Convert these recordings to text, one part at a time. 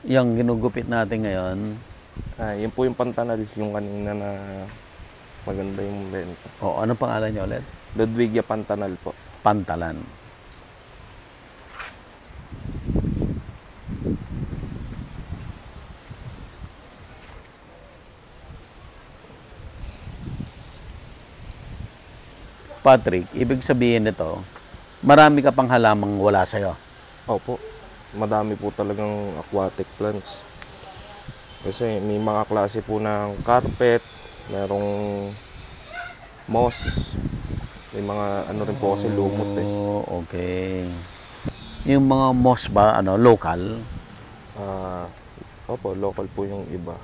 Yung ginugupit natin ngayon, Yun po yung pantanal, yung kanina na maganda yung benta. o anong pangalan niya ulit? Ludwigia Pantanal po. Pantalan. Patrick, ibig sabihin nito, marami ka pang halamang wala sa'yo. Opo, madami po talagang aquatic plants. Kasi may mga klase po ng carpet, merong moss, may mga ano rin po kasi lumot eh. Oh, okay. Yung mga moss ba, local? Opo, local po yung iba.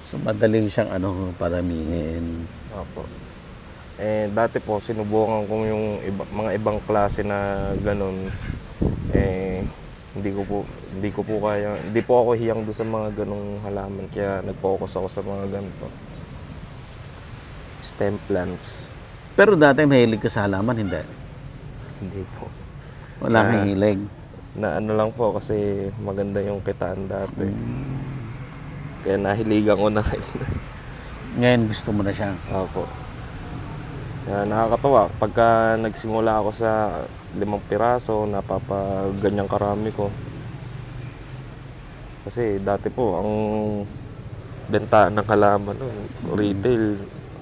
So, madaling siyang paramihin. Opo. Dati po, sinubukan ko yung mga ibang klase na ganun. Hindi ko po kaya, hindi po ako hiyang doon sa mga ganung halaman. Kaya nag-focus ako sa mga ganito. Stem plants. Pero dati mahilig ka sa halaman, hindi? Hindi po. Wala kang hilig. Na ano lang po kasi maganda yung kitaan dati. Kaya nahiligan ko na rin. Ngayon gusto mo na siya. Opo. Nakakatawa. Pagka nagsimula ako sa 5 piraso, napapaganyang karami ko. Kasi dati po, ang benta ng halaman, retail,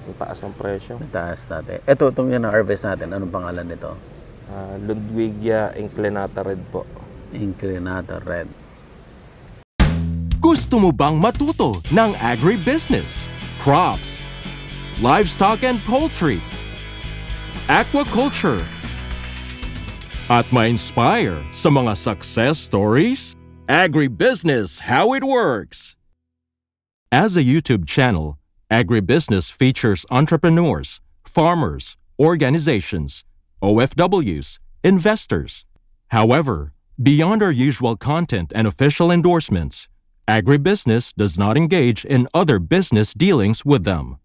ang taas ng presyo. Mataas dati. Ito, itong yung na-harvest natin. Anong pangalan nito? Ludwigia inclinata red po. Inclinata red. Gusto mo bang matuto ng agribusiness, crops, livestock and poultry, aquaculture, at ma-inspire sa mga success stories? Agribusiness How It Works! As a YouTube channel, Agribusiness features entrepreneurs, farmers, organizations, OFWs, investors. However, beyond our usual content and official endorsements, Agribusiness does not engage in other business dealings with them.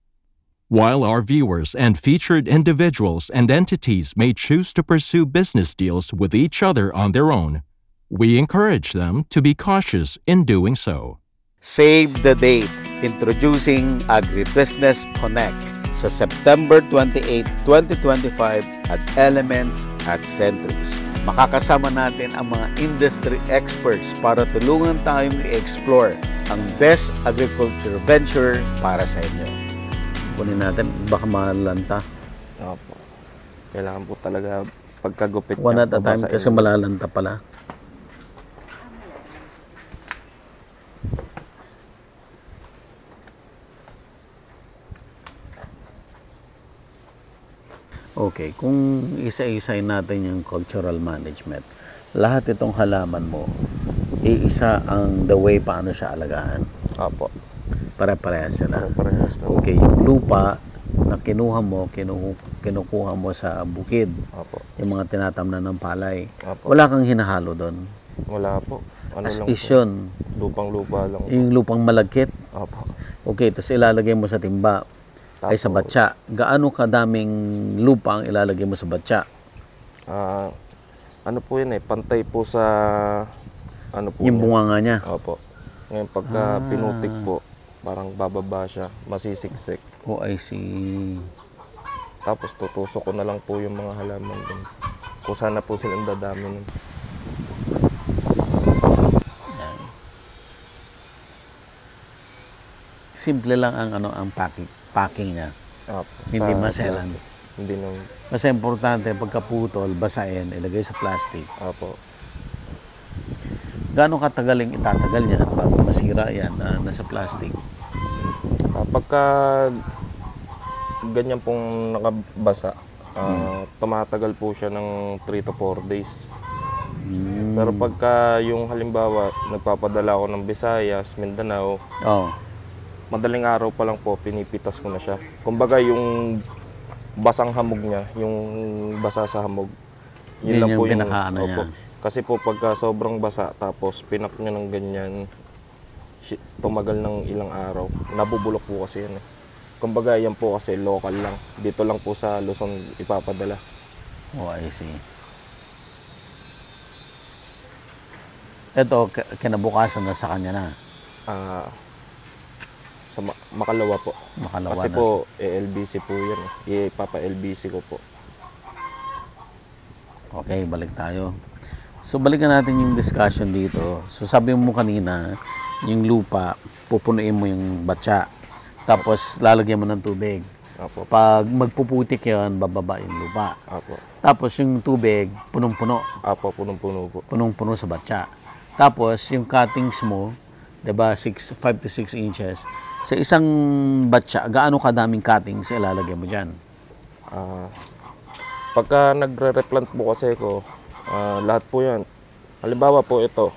While our viewers and featured individuals and entities may choose to pursue business deals with each other on their own, we encourage them to be cautious in doing so. Save the date. Introducing Agribusiness Connect sa September 28, 2025 at Elements at Centrix. Makakasama natin ang mga industry experts para tulungan tayong i-explore ang best agriculture venture para sa inyo. Kunin natin, baka malalanta. Opo. Kailangan po talaga pagkagupit One at a time babasahin. kasi malalanta pala. Okay, kung isa-isay natin yung cultural management, lahat itong halaman mo, iisa ang the way paano siya alagaan. Opo. Pare-parehas sila. Parehas na. Okay, yung lupa na kinukuha mo sa bukid, Opo. yung mga tinatamnan ng palay, Opo. wala kang hinahalo doon. Wala po. Ano As lang is po. yun. Lupang-lupa lang po. Yung lupang malagkit, Opo. okay, tapos ilalagay mo sa timba. Ay sa batya. Gaano kadaming lupa ang ilalagay mo sa batya? Ano po yun pantay po sa ano po Yung niya. bunganga niya. Opo. Ngayon pagka pinutik po, parang bababa siya, masisiksik. Oh, I see. Tapos tutusok ko na lang po yung mga halaman dun. Kung sana po silang dadami nun. Simple lang ang packing niya. Opo. Hindi Sa maselan. plastic. Hindi nang... Mas importante pagkaputol, basahin, ilagay sa plastic. Opo. Gaano katagaling itatagal niya bago masira yan na nasa plastic? Pagka ganyan pong nakabasa, tumatagal po siya ng 3 to 4 days. Pero pagka yung halimbawa, nagpapadala ako ng Visayas, Mindanao, madaling araw pa lang po, pinipitas ko na siya. Kumbaga yung basang hamog niya, yung basa sa hamog, yun lang po yung pinakaano niya. Kasi po pagka sobrang basa, tapos pinak niya ng ganyan, tumagal ng ilang araw, nabubulok po kasi yan Kumbaga yan po kasi local lang. Dito lang po sa Luzon ipapadala. Oh, I see. Ito, kinabukasan na sa kanya na. Sa Makalawa po. Makalawa Kasi na. po, LBC po yan. Ipapa-LBC ko po. Okay, balik tayo. So, balikan natin yung discussion dito. So, sabi mo kanina, yung lupa, pupunuin mo yung batya. Tapos, lalagyan mo ng tubig. Apo. Pag magpuputik yun, bababa yung lupa. Apo. Tapos, yung tubig, punong-puno. Apo, punong-puno po. Punong-puno sa batya. Tapos, yung cuttings mo, 'di ba, 5 to 6 inches. Sa isang batya, gaano kadaming cuttings ilalagay mo diyan? Pagka nagre-replant po kasi ko, lahat po yan. Halimbawa po ito,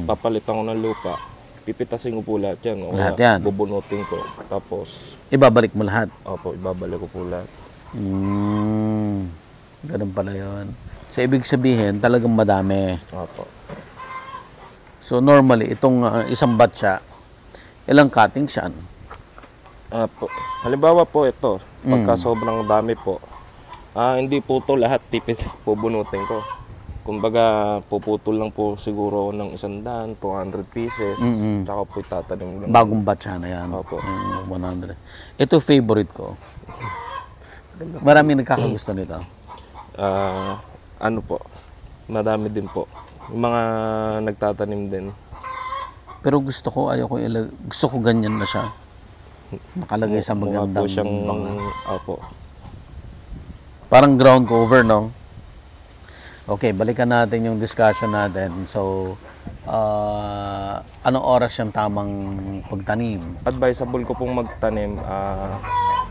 papalitan ko ng lupa, pipitasin ko po lahat yan. O Lahat kaya yan? bubunutin ko. Tapos, Ibabalik mo lahat. opo, ibabalik ko po lahat. Ganun pala yun. So, ibig sabihin, talagang madami. Opo. So, normally, itong isang batya, ilang cuttings yan? Halimbawa po ito, pagka sobrang dami po, hindi po ito lahat pubunutin ko. Kumbaga, puputol lang po siguro ng 100, 200 pieces, tsaka po itatanim lang. Bagong batya na yan. Opo. Yung 100. Ito favorite ko. Maraming nagkakagusto nito. Ano po, madami din po. Yung mga nagtatanim din. Pero gusto ko, gusto ko ganyan na siya. Nakalagay sa Mukha magandang po siyang, mga. opo. Parang ground cover, no? Okay, balikan natin yung discussion natin. So, anong oras yung tamang pagtanim? Advisable ko pong magtanim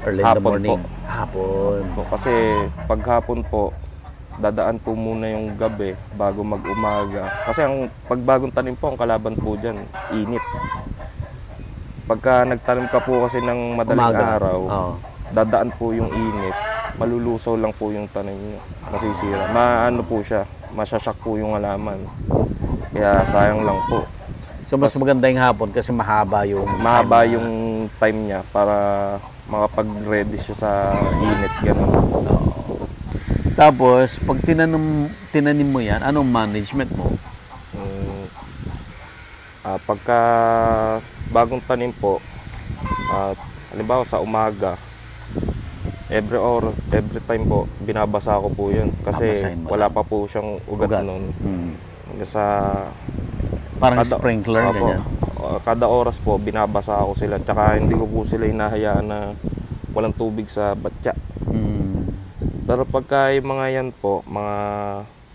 Early in the hapon morning? po. Hapon. Kasi pag hapon po, dadaan po muna yung gabi bago mag-umaga. Kasi ang pagbagong tanim po, ang kalaban po dyan, init. Pagka nagtanim ka po kasi ng madaling Umaga. araw, Oo. dadaan po yung init, malulusaw lang po yung tanim nyo, masisira. Maano po siya, masasyak po yung halaman. Kaya sayang lang po. So, mas maganda yung hapon kasi mahaba yung Mahaba time yung time niya para makapag-ready siya sa init, gano'n. Tapos, pag tinanim mo yan, anong management mo? Pagka bagong tanim po, halimbawa sa umaga, every time po, binabasa ko po yun. Kasi Babasahin mo wala lang. pa po siyang ugat nun. Sa, Parang sprinkler, Opo, ganyan. kada oras po, binabasa ko sila. Tsaka hindi ko po sila hinahayaan na walang tubig sa batya. Pero pagka yung mga yan po, mga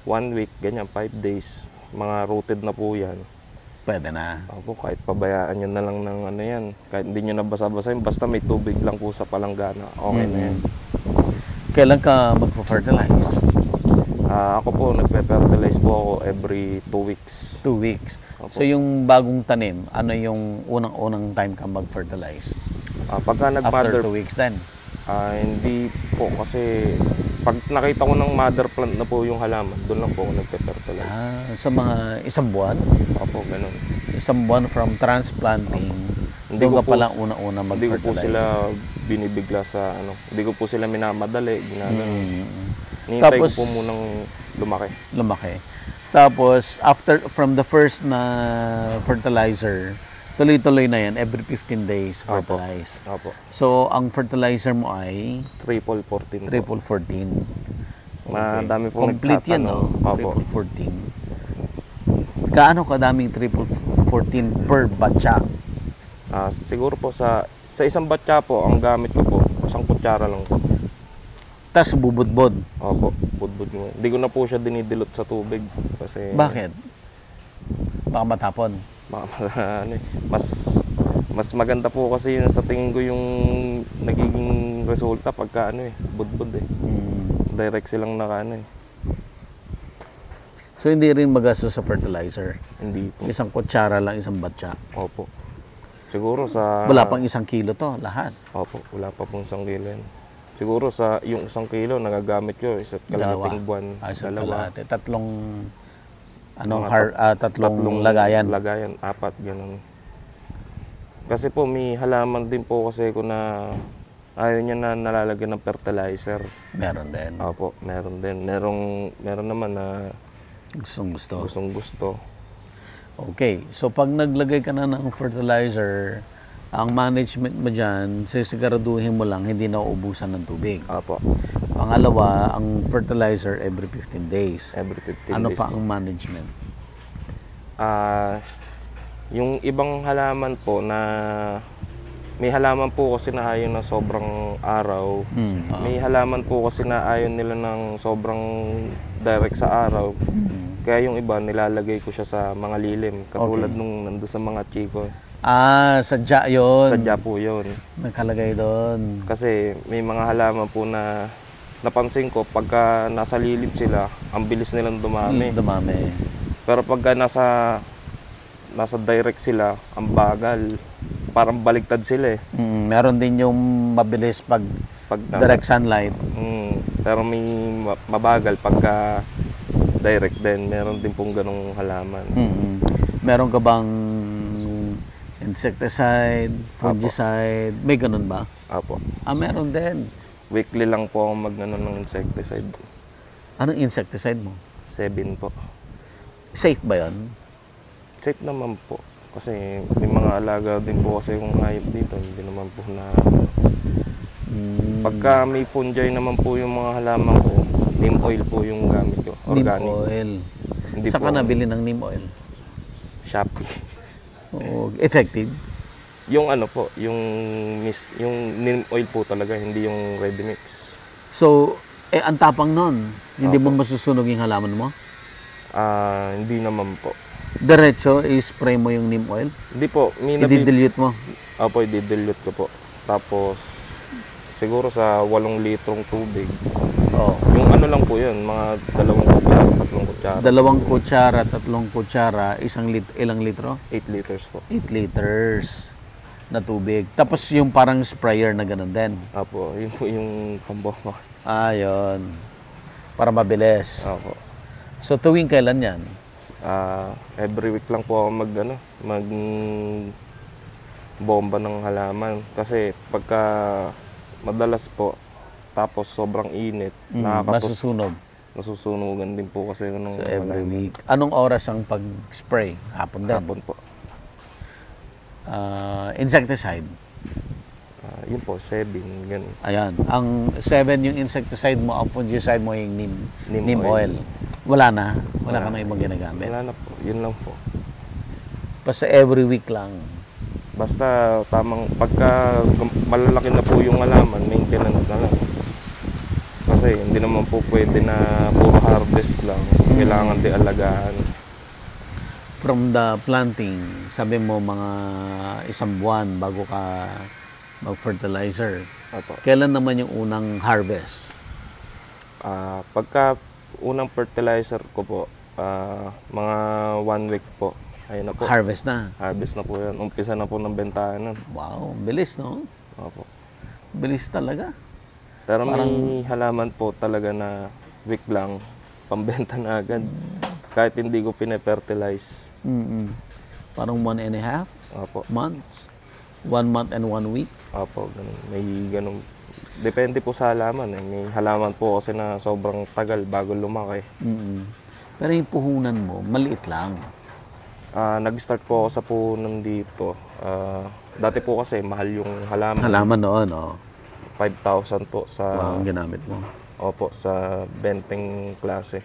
1 week, ganyan, 5 days, mga rooted na po yan. Pwede na. Opo, kahit pabayaan nyo na lang ng ano yan. Kahit hindi nyo na basa-basahin, basta may tubig lang po sa palanggana, okay na yan. Kailan ka magpa-fertilize? Ako po, nagpe-fertilize po ako every 2 weeks. 2 weeks. Opo. So, yung bagong tanim, ano yung unang time ka mag-fertilize? Pagka After nag-mother, 2 weeks then? hindi po kasi pag nakita ko ng mother plant na po yung halaman, doon lang po ako nagpe-fertilize. Sa mga isang buwan? Opo, ganun. Isang buwan from transplanting, Hindi doon ko ka po- palang una-una Hindi ko po mag-fertilize. sila binibigla sa ano, hindi ko po sila minamadali, ginagano. Nihintay Tapos- ko po munang lumaki. Lumaki. Tapos, from the first na fertilizer, tuloy-tuloy na yan, every 15 days fertilize. Opo. So, ang fertilizer mo ay Triple 14 po. triple 14. Madami po Complete yan, no? nagtatanong. Opo. Triple 14. Kaano kadaming triple 14 per batcha? Siguro po sa isang batya po, ang gamit ko po, isang kutsara lang po. Tas bubudbod. Opo, budbud mo. Hindi ko na po siya dinidilot sa tubig kasi Bakit? Baka matapon. ano, mas maganda po kasi yun sa tingin ko yung nagiging resulta pagka budbud eh. Direct silang naka So, hindi rin magastos sa fertilizer. Hindi po. Isang kutsara lang, isang batcha. Opo. Siguro sa Wala pang 1 kilo to, lahat. Opo, wala pa pong 1 kilo yan. Siguro sa yung 1 kilo nagagamit ko isa't kalahating buwan. Isang Dalawa. kalahati. Tatlong, Mga tatlong lagayan. Lagayan, 4, ganun. Kasi po may halaman din po kasi ko na Ayaw niya na nalalagyan ng fertilizer. Meron din. Opo, meron din. Meron naman na gustong-gusto. Okay. So, pag naglagay ka na ng fertilizer, ang management mo dyan, sisiguraduhin mo lang, hindi na uubusan ng tubig. Opo. Pangalawa, ang fertilizer every 15 days. Every 15 Ano days pa po. ang management? Yung ibang halaman po na may halaman po kasi na ayaw na sobrang araw. May halaman po kasi na ayaw nila ng sobrang direct sa araw. Kaya yung iba nilalagay ko siya sa mga lilim. Katulad nung nandun sa mga chiko. Sadya yun. Sadya po yun. Nakalagay doon. Kasi may mga halaman po na napansin ko pagka nasa lilim sila, ang bilis nilang dumami. Dumami. Pero pagka nasa direct sila, ang bagal. Parang baliktad sila eh. Meron din yung mabilis pag direct sunlight. Pero may mabagal pagka direct din. Meron din pong ganong halaman. Meron ka bang insecticide, fungicide? May ganun ba? Apo. Meron din. Weekly lang po ako ng insecticide. Anong insecticide mo? 7 po. Safe ba yun? Safe naman po. Kasi may mga alaga din po kasi yung hayop dito. Hindi naman po na... Pagka may fungi naman po yung mga halaman ko, neem oil po yung gamit ko. Organic. Neem oil. Hindi Saan po, ka nabili ng neem oil? Shopee. Effective? Yung ano po, yung neem oil po talaga, hindi yung ready mix. So, ang tapang nun. Hindi mo masusunog yung halaman mo? Hindi naman po. Diretso, i-spray mo yung neem oil? Hindi po. I-dilute mo? Opo, i-dilute ko po. Tapos, siguro sa 8 litrong tubig. Yung ano lang po yun, mga 2 kutsara, 3 kutsara. 2 kutsara, 3 kutsara, ilang litro? 8 liters po. 8 liters na tubig. Tapos yung parang sprayer na ganun din. Opo, yun po yung pambomba. Yun. Para mabilis. Opo. So, tuwing kailan yan? Every week lang po ako mag bomba ng halaman. Kasi pagka madalas po, tapos sobrang init, Masusunog. nasusunugan din po kasi ng So, every week. Anong oras ang pag-spray? Hapon din? hapon po. Insecticide? Yun po, 7, ganun. Ayan. Ang 7 yung insecticide mo, ang fungicide mo yung neem oil. oil. Wala na? Wala ka na ibang ginagamit? Wala na po, yun lang po. Basta every week lang. Basta pagka malalaki na po yung halaman, maintenance na lang. Kasi hindi naman po pwede na puro harvest lang. Kailangan di alagaan. From the planting, sabi mo mga 1 buwan bago ka mag-fertilizer. Apo. Kailan naman yung unang harvest? Pagka unang fertilizer ko po, mga 1 week po. Ayun na po. Harvest na? Harvest na po yan. Umpisa na po ng bentahan nun. Wow, bilis no? Opo. Bilis talaga. Pero may halaman po talaga na week lang, pambenta na agad. Kahit hindi ko pine-fertilize. Parang 1.5 Opo. months? 1 month and 1 week? Opo, ganun. May ganun. Depende po sa halaman. May halaman po kasi na sobrang tagal bago lumaki. Pero yung puhunan mo, maliit lang. Nag-start po ako sa puhunan dito. Dati po kasi mahal yung halaman. Halaman noon, oh. 5,000 po sa... Wow, ang ginamit mo. Opo, sa benteng klase.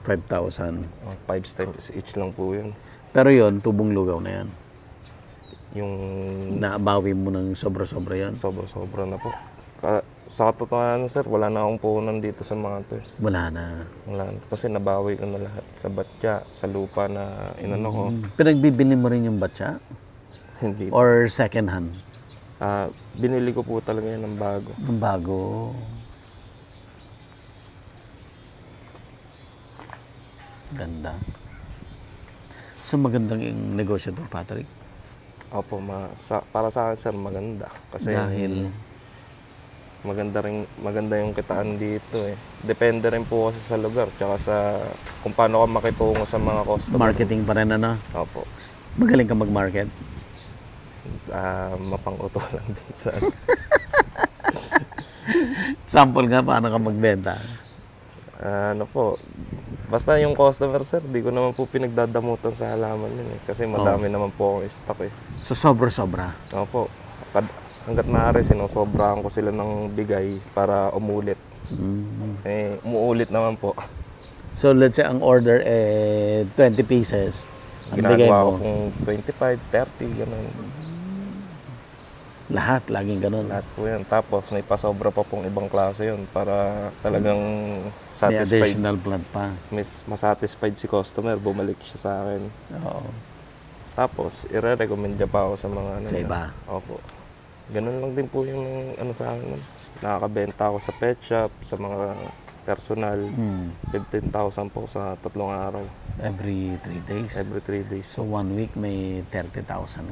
5,000. 5 stems each lang po yun. Pero yon tubong lugaw na yan. Yung Naabawi mo ng sobra-sobra yan. sobra-sobra na po. Sa katotohanan, sir, wala na akong puhunan dito sa mga to. Wala na. Wala na. Kasi nabawi ko na lahat. Sa batya, sa lupa na inano ko. Pinagbibili mo rin yung batya? Hindi. Or second hand? Binili ko po talaga yan ng bago. Ng bago. Ganda. So magandang yung negosyo to, Patrick? Opo, para sa akin, sir, maganda. Kasi Dahil maganda yung kitaan dito eh. Depende rin po kasi sa lugar, tsaka sa kung paano ka makitungo sa mga customer. marketing pa rin, ano? Opo. Magaling ka mag-market? Mapang-uto lang din sa Sample nga, paano ka magbenta? Ano po, basta yung customer, sir, di ko naman po pinagdadamutan sa halaman yun eh. Kasi madami naman po akong stock eh. So, sobra-sobra? Opo. Hanggat maaari, sinosobrahan ko sila ng bigay para umulit. Eh, umuulit naman po. So, let's say, ang order 20 pieces. Ang bigay Ginagawa ko mo? pong 25, 30, gano'n. Lahat, laging ganun. Lahat po yan. Tapos may pasobra pa pong ibang klase yun para talagang May satisfied. additional plant pa. Masatisfied si customer, bumalik siya sa akin. Oo. Tapos, i-recommend niya pa ako sa mga ano Sa niya. iba? Opo. Ganun lang din po yung ano sa akin. Nakakabenta ako sa pet shop, sa mga personal. 15,000 po sa 3 araw. Every 3 days? Every 3 days. So, 1 week may 30,000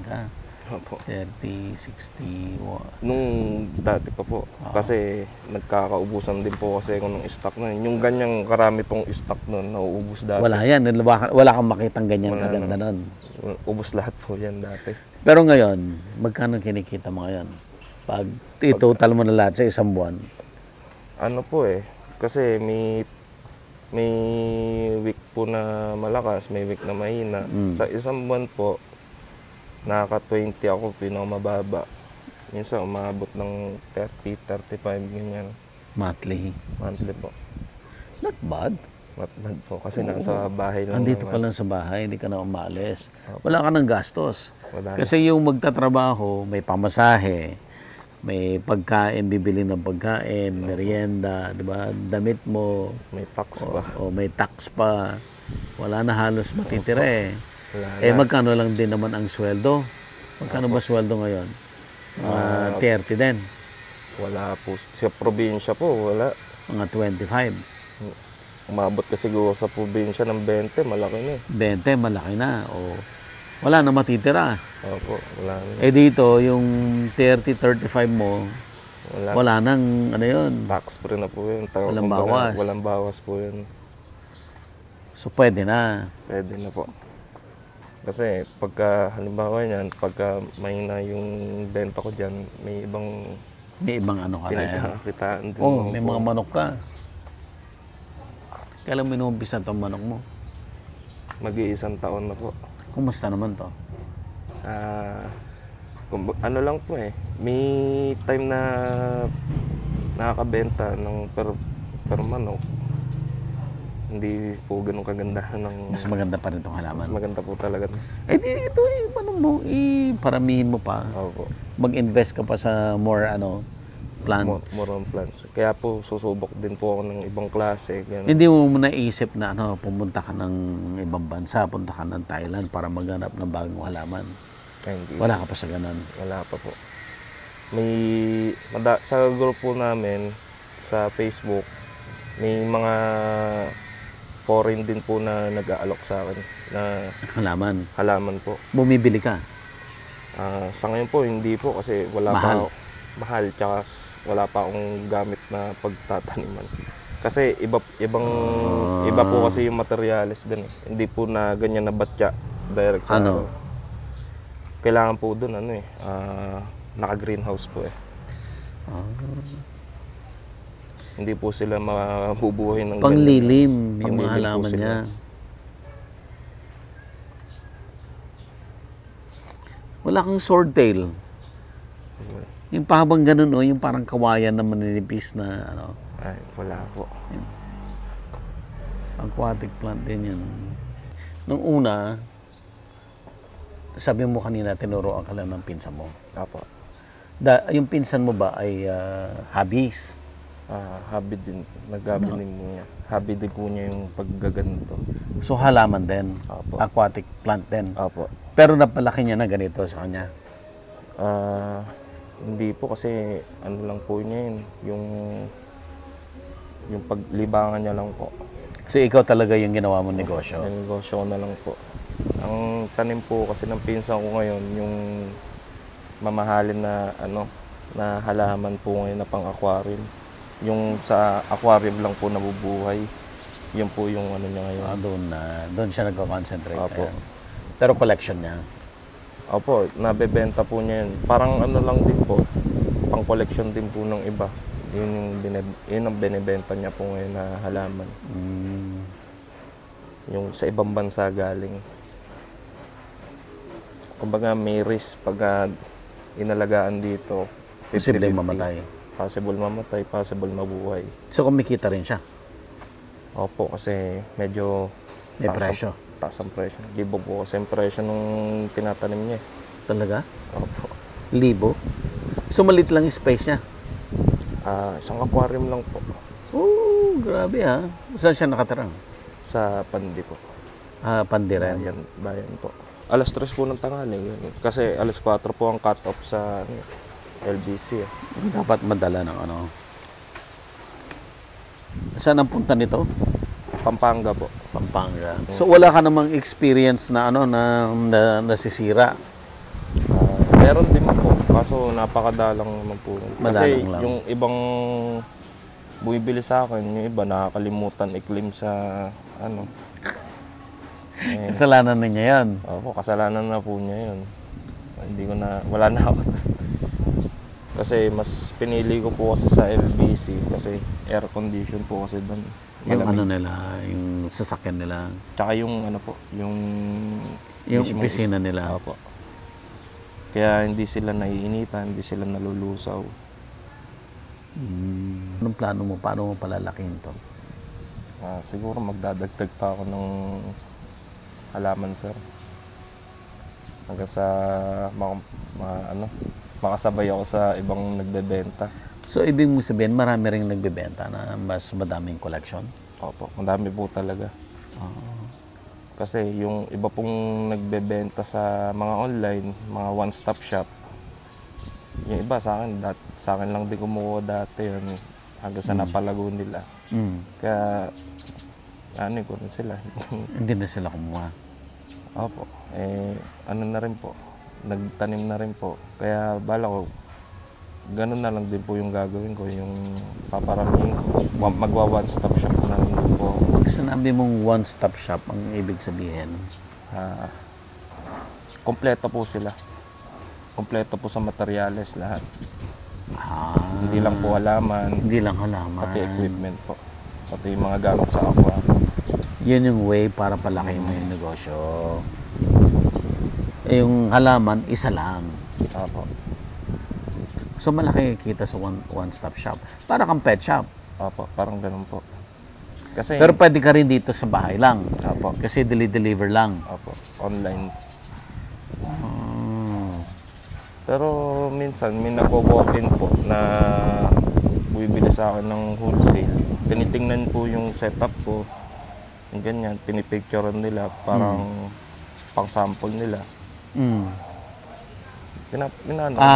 ka. Opo. 30, 60, Nung dati pa po. Kasi nagkakaubusan din po kasi ako ng stock na yun. Yung ganyang karami pong stock nun, nauubos dati. wala yan. Wala kang makitang ganyan Wala kaganda nun. Ubos lahat po yan dati. Pero ngayon, magkano kinikita mo ngayon? Pag i-total mo na lahat sa isang buwan? Ano po eh, kasi may week po na malakas, may week na mahina. Sa isang buwan po, nakaka-20 ako, pinakamababa. Minsan umabot ng 30, 35, ganyan. Monthly? Monthly po. Not bad. Not bad po, kasi nasa bahay lang. Andito ka naman. lang sa bahay, hindi ka na umalis. Wala ka ng gastos. Wala na. Kasi yung magtatrabaho, may pamasahe, may pagkain, bibili ng pagkain, merienda, di ba? Damit mo, May tax pa. o may tax pa. Wala na halos matitira eh. Wala Eh, na. magkano lang din naman ang sweldo? Magkano ba sweldo ngayon? 30 din. Wala po. Sa probinsya po, wala. Mga 25. Umabot ka siguro sa probinsya ng 20, malaki na eh. 20, malaki na. O, wala na matitira. Opo, wala na. Eh dito, yung 30, 35 mo, Wala. wala nang ano yun. Tax free na po yun. Walang Kumbaga, bawas. Walang bawas po yun. So pwede na. Pwede na po. Kasi pagka, halimbawa yan, pagka mahina yung benta ko dyan, may ibang May ibang ano ka na yan. pinagkakakitaan din. Oh, naman may po. mga manok ka. Kailan mo inuumpisa itong manok mo? Mag-iisang taon na po. Kumusta naman to? Ano lang po eh. May time na nakakabenta ng per manok. Hindi po ganun kagandahan ng... Mas maganda pa rin itong halaman. Mas maganda po talaga. Eh di ito ano mo, paramihin mo pa. Opo. Mag-invest ka pa sa more plants. More on plants. Kaya po susubok din po ako ng ibang klase. Ganun. Hindi mo naisip na pumunta ka ng ibang bansa, punta ka ng Thailand para maghanap ng bagong halaman. Ay, hindi. Wala ka pa sa ganun. Wala pa po. Sa group po namin, sa Facebook, may mga foreign din po na nag-aalok sa akin na halaman po. Bumibili ka. Sa ngayon po, hindi po kasi wala Mahal. pa mahal tsaka wala pa akong gamit na pagtataniman. Kasi iba po kasi yung materials din. Hindi po na ganyan na batya direct sa Ano? Kailangan po doon naka-greenhouse po eh. Hindi po sila mabubuhay ng Panglilim yung mga Panglilim po halaman sila. niya. Wala kang swordtail. Yung pahabang ganun, yung parang kawayan na maninipis na Ay, wala po. aquatic plant din yan. Nung una, sabi mo kanina, tinuruan ka lang ng pinsan mo. Apo. Yung pinsan mo ba ay hobbies? Hobby din. Nag-hobby din po niya. Hobby din po niya yung paggaganto. So halaman din? Apo. Aquatic plant din? Apo. Pero napalaki niya na ganito sa kanya? Hindi po kasi ano lang po niya yun. Yung paglibangan niya lang po. So ikaw talaga yung ginawa mong negosyo? Yung negosyo ko na lang po. Ang tanim po kasi ng pinsan ko ngayon, yung mamahalin na na halaman po ngayon na pang-aquarium. Yung sa aquarium lang po nabubuhay. Yun po yung niya ngayon. Doon siya nagko-concentrate. Opo. Ayan. Pero collection niya? Opo, nabebenta po niya yun. Parang lang din po, pang-collection din po ng iba. Yun ang binibenta niya po ngayon na halaman. Yung sa ibang bansa galing. Kumbaga may risk pag inalagaan dito. Posible 50-50. mamatay. Possible mamatay, possible mabuhay. So kumikita rin siya? Opo, kasi medyo May presyo? Taas ang presyo. Libo po kasi ang presyo nung tinatanim niya. Talaga? Opo. Libo? So maliit lang yung space niya? Isang aquarium lang po. Oh, grabe ha. Saan siya nakatirang? Sa Pandi po. Pandiran. Bayan po. Alas 3 po ng tanghali. Kasi alas 4 po ang cut-off sa LBC. Dapat madala ng ano. Saan ang punta nito? Pampanga po. Pampanga. So wala ka namang experience na ano na nasisira? Meron din po. Kaso napakadalang naman po. Kasi Madalang lang. yung ibang bumibili sa akin, yung iba nakakalimutan i-claim sa ano. Kasalanan niya yan. Opo, kasalanan na po niya yun. Hindi ko na, wala na ako. Kasi mas pinili ko po kasi sa LBC kasi air condition po kasi doon. Yung ano nila, yung sasakyan nila. Tsaka yung ano po, yung mismong opisina nila. Opo. Kaya hindi sila naiinitan, hindi sila nalulusaw. Anong plano mo? Paano mo palalakihin to? Siguro magdadagdag pa ako ng halaman, sir. Hanggang sa makasabay ako sa ibang nagbebenta. So, ibig mo sabihin, marami ring nagbebenta na mas madaming collection? Opo, madami po talaga. Kasi yung iba pong nagbebenta sa mga online, mga one-stop shop, yung iba sa akin lang din kumuha dati yun, hanggang sa napalago nila. Kaya, ano ko na sila. Hindi na sila kumuha. Opo, ano na rin po, nagtanim na rin po. Kaya bala ko, ganun na lang din po yung gagawin ko, yung paparamihin ko. Magwa one-stop shop na lang din po. Pag sinabi mong one-stop shop, ang ibig sabihin? Kompleto po sila. Kompleto po sa materyales lahat. Hindi lang po halaman. Hindi lang halaman. Pati equipment po. Pati yung mga gamit sa aqua. Yun yung way para palakihin mo yung negosyo. Yung halaman, isa lang. Opo. So malaki kita sa one-stop shop. Para kang pet shop. Opo, parang ganun po. Kasi, Pero pwede ka rin dito sa bahay lang. Opo. Kasi deliver lang. Opo, online. Pero minsan, may nagpo-walk-in po na bumibili sa akin ng wholesale. Tinitingnan po yung setup ko. Yung ganyan, pinipicturean nila, parang pang-sample nila.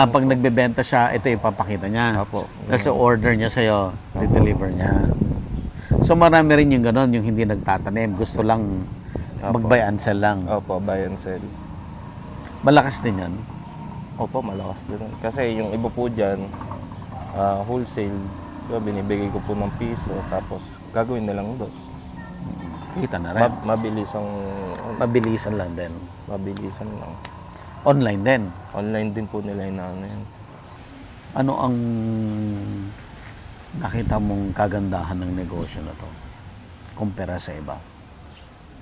Pag nagbebenta siya, ito ipapakita niya. Apo. Kasi order niya sa'yo, deliver niya. So marami rin yung gano'n, yung hindi nagtatanim. Gusto lang mag-buy and sell lang. Opo, buy and sell. Malakas din yan. Opo, malakas din. Kasi yung iba po dyan, wholesale, binibigay ko po ng piso, tapos gagawin nilang dos. Kita na rin. Mabilisan lang din. Mabilisan lang. Online din. Online din po nila inaano yan. Ano ang nakita mong kagandahan ng negosyo na to? Kumpara sa iba.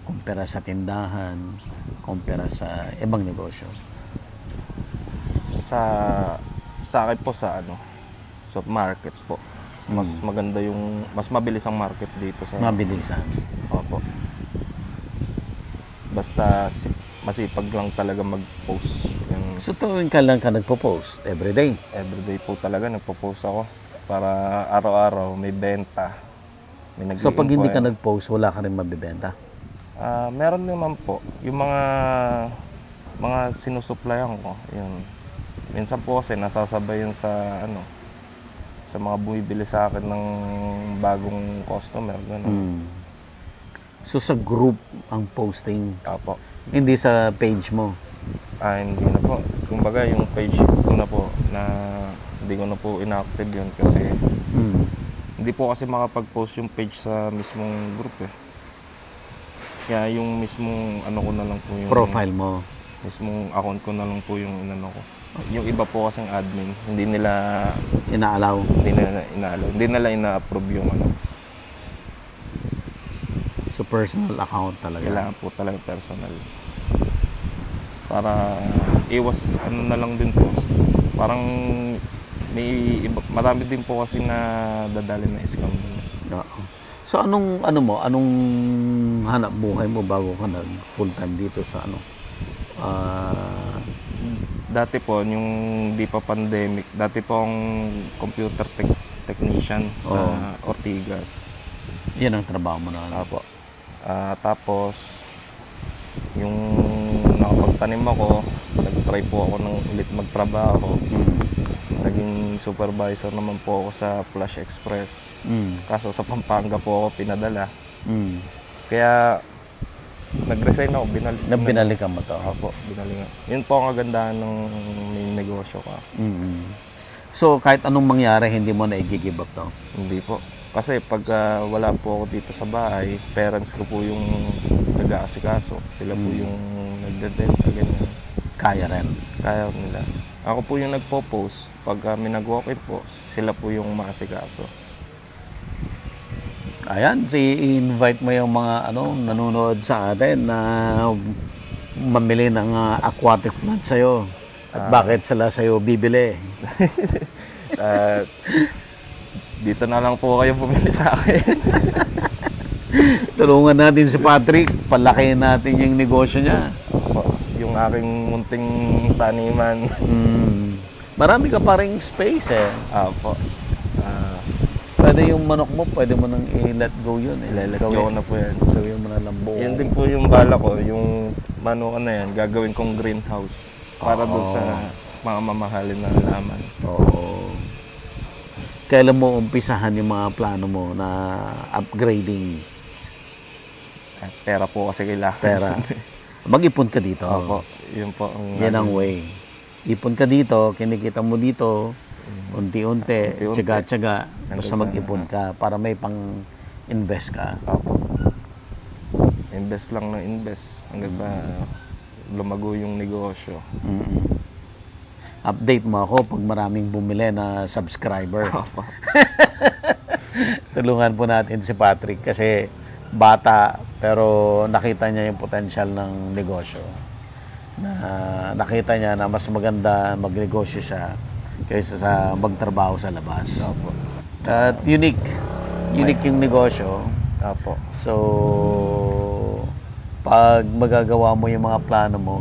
Kumpara sa tindahan, kumpara sa ibang negosyo. Sa akin po sa market po. Mas maganda mas mabilis ang market dito sa Mabilisan. Opo. Basta masipag lang talaga mag-post. So tuwing ka lang ka nagpo-post? Everyday? Everyday po talaga nagpo-post ako. Para araw-araw may benta. May So pag hindi ka nag-post, wala ka rin mabibenta? Meron naman po. Yung mga sinusuplayan ko. Yun. Minsan po kasi nasasabay yun sa sa mga bumibili sa akin ng bagong customer. So sa group ang posting? Apo. Hindi sa page mo? Hindi na po. Kumbaga yung page ko na po na hindi ko na po inactive yun kasi hindi po kasi makapag-post yung page sa mismong group eh. Kaya yung mismong ko na lang po yung profile mo? Mismong account ko na lang po yung ko. Yung iba po kasing admin, hindi nila Inaalaw. hindi nila ina-approve yung ano. So, personal account talaga. Kailangan po talaga personal. Para iwas ano na lang din po. Parang marami din po kasi na dadali na scam. Oo. So, anong hanap buhay mo bago ka nag full-time dito sa ano? Dati po, yung di pa pandemic, dati po akong computer technician sa Ortigas. Yan ang trabaho mo na. Apo. Tapos, yung nakapagtanim ako, nag-try po ako ng ulit magtrabaho. Naging supervisor naman po ako sa Flash Express. Kaso sa Pampanga po ako pinadala. Kaya, nag-resign ako. Binalikan mo to? Apo, binalingan. Yun po ang kagandahan ng may negosyo ka. So, kahit anong mangyari, hindi mo na i-give up to? Hindi po. Kasi pag wala po ako dito sa bahay, parents ko po yung nag-aasikaso. Sila po yung nagdedenta, ganyan. Kaya rin? Kaya nila. Ako po yung nagpo-post. Pag may nag-walk-in po, sila po yung maasikaso. Ayan, i-invite mo yung mga nanonood sa atin na mamili ng aquatic plant sa'yo. At bakit sila sa'yo bibili? Dito na lang po kayo bumili sa akin. Tulungan natin si Patrick, palakihin natin yung negosyo niya. Yung aking munting taniman. Marami ka pa ring space Apo. Pwede yung manok mo, pwede mo nang i-let go yun. Let go na po yan. Gawin mo na lang buo. Yan din po yung bala ko, yung manukan na yan, gagawin kong greenhouse. Para doon sa mga mamahalin na halaman. Oo. Kailan mo umpisahan yung mga plano mo na upgrading? Pera po kasi kailangan. Pera. Mag-ipon ka dito. Opo. Yun po yan ang way. Ipon ka dito, kinikita mo dito, unti-unti, tiyaga-tiyaga, basta mag-ipon ka para may pang-invest ka. Opo. Invest lang na invest hanggang sa lumago yung negosyo. Update mo ako pag maraming bumili na subscriber. Tulungan po natin si Patrick kasi bata pero nakita niya yung potential ng negosyo. Nakita niya na mas maganda magnegosyo siya kaysa sa magtrabaho sa labas. At unique yung negosyo. So, pag magagawa mo yung mga plano mo,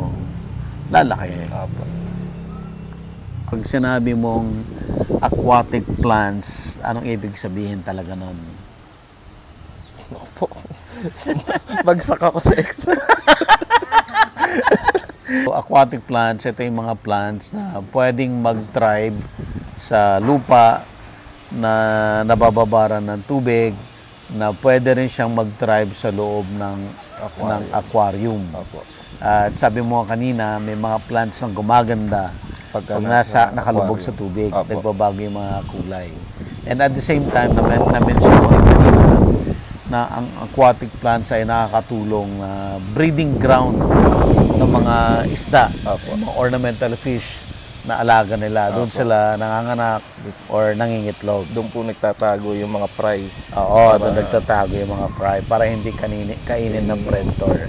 lalaki. Pag sinabi mong aquatic plants, anong ibig sabihin talaga nun? Opo. Bagsak ako sa exam. So, aquatic plants, ito yung mga plants na pwedeng mag-thrive sa lupa na nabababaran ng tubig, na pwede rin siyang mag-thrive sa loob ng aquarium. At sabi mo kanina, may mga plants na gumaganda pag nakalubog sa tubig, nagbabago yung mga kulay. And at the same time, na-mention ko kanina na ang aquatic plants ay nakakatulong na breeding ground ng mga isda, mga ornamental fish na alaga nila. Doon sila nanganganak or nangingitlog. Doon po nagtatago yung mga fry. Doon nagtatago yung mga fry para hindi kainin ng predator.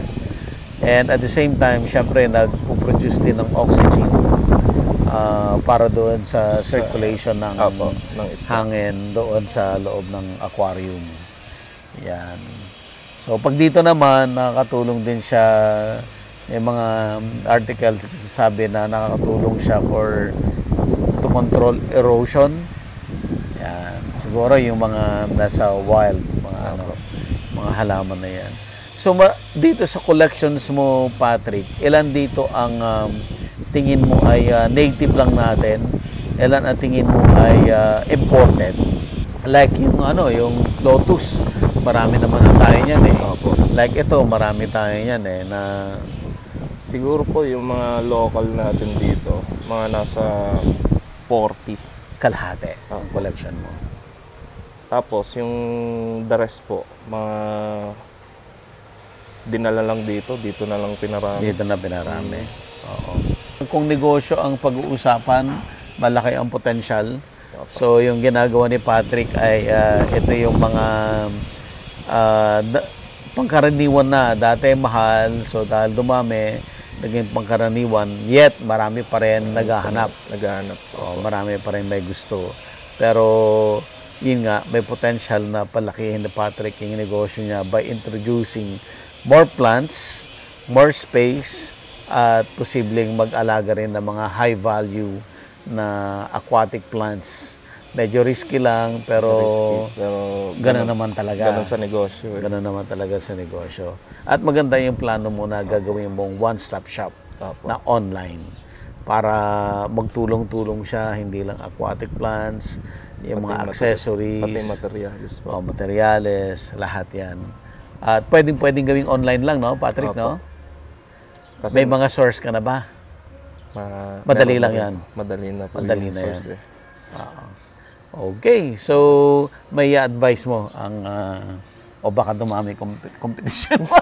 And at the same time, syempre, nag-produce din ng oxygen para doon sa circulation ng hangin doon sa loob ng aquarium. Yan. So, pag dito naman, nakakatulong din siya. May mga articles sabi na nakakatulong siya to control erosion. Yan. Siguro yung mga nasa wild, mga halaman na yan. So, dito sa collections mo, Patrick, ilan dito ang tingin mo ay native lang natin? Ilan ang tingin mo ay imported? Like yung lotus, marami naman na tayo niyan Like ito, marami tayo niyan na siguro po yung mga local natin dito, mga nasa 40. Kalahati ang collection mo. Tapos yung the rest po, mga dinala lang dito na lang pinarami. Dito na pinarami. Oo. Kung negosyo ang pag-uusapan, malaki ang potensyal. So yung ginagawa ni Patrick ay ito yung mga pangkaraniwan na. Dati mahal, so dahil dumami, naging pangkaraniwan, yet marami pa rin naghahanap. Marami pa rin may gusto. Pero yun nga, may potential na palakihin ni Patrick yung negosyo niya by introducing more plants, more space, at posibleng mag-alaga rin ng mga high value na aquatic plants. Medyo risky lang, pero gano'n naman talaga. Gano'n sa negosyo. Gano'n naman talaga sa negosyo. At maganda yung plano mo na gagawin mong one-stop shop na online para magtulong-tulong siya, hindi lang aquatic plants, yung mga accessories, pati materials po. Materials, lahat yan. At pwedeng gawing online lang, no, Patrick, no? Kasi may mga source ka na ba? Madali lang yan. Madali na po yung source. Okay, so may advice mo ang o baka dumami competition mo?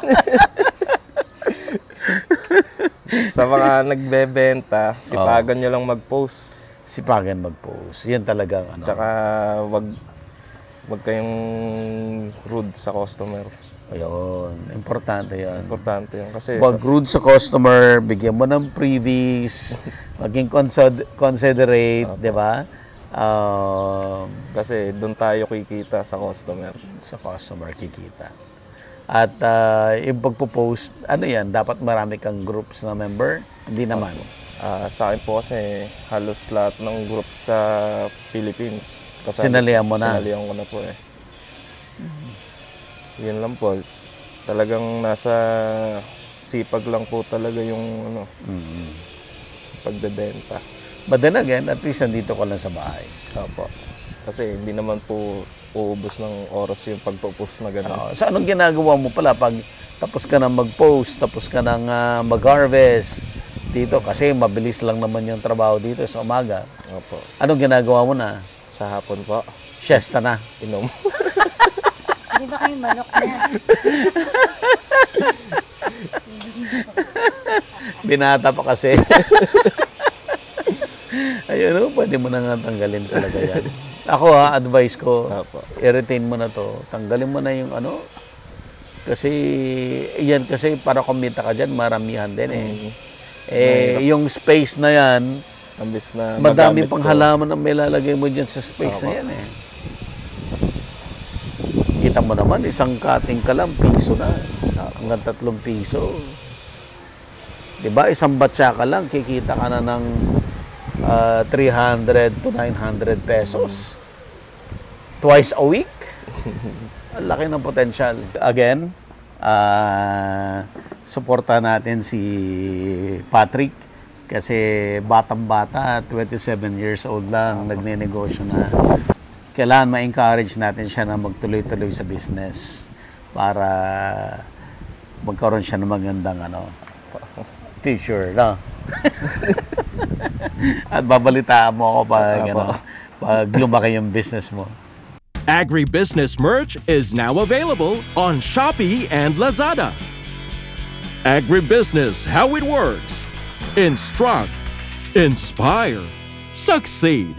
Sa mga nagbebenta, sipagan nyo lang mag-post. Sipagan mag-post. Yan talaga. Tsaka wag kayong rude sa customer. Ayun. Importante yan. Importante yan. Kasi wag rude sa customer, bigyan mo ng freebies, maging considerate, di ba? Kasi doon tayo kikita sa customer. Sa customer kikita. At yung pagpo-post, ano yan, dapat marami kang groups na member? Hindi naman. Sa akin po kasi halos lahat ng group sa Philippines. Sinalihan mo na? Sinalihan ko na po eh. Yun lang po. Talagang nasa sipag lang po talaga yung pagbebenta. But then again, at least nandito ka lang sa bahay. Opo. Kasi hindi naman po uubos ng oras yung pagpo-post na gano'n. So anong ginagawa mo pala pag tapos ka nang mag-post, tapos ka nang mag-harvest dito? Kasi mabilis lang naman yung trabaho dito sa umaga. Opo. Anong ginagawa mo na? Sa hapon po. Siesta na? Inom. Di ba kayo manok na? Binata pa kasi. Ayun, pwede mo na nga tanggalin talaga yan. Ako advice ko, i-retain mo na to. Tanggalin mo na yung ano. Kasi, yan kasi para kumita ka dyan, maramihan din eh. Yung space na yan, madami pang halaman ang may lalagay mo dyan sa space na yan eh. Kita mo naman, isang cutting ka lang, piso na. Hanggang 3 piso. Diba? Isang batsa ka lang, kikita ka na ng 300 to 900 pesos. Twice a week. Ang laki ng potential. Again, suporta natin si Patrick kasi batang-bata, 27 years old lang, nagne-negosyo na. Kailangan ma-encourage natin siya na magtuloy-tuloy sa business para magkaroon siya ng magandang future, no? At babalitaan mo ako pag lumaki yung business mo. Agribusiness merch is now available on Shopee and Lazada. Agribusiness, how it works. Instruct, inspire, succeed.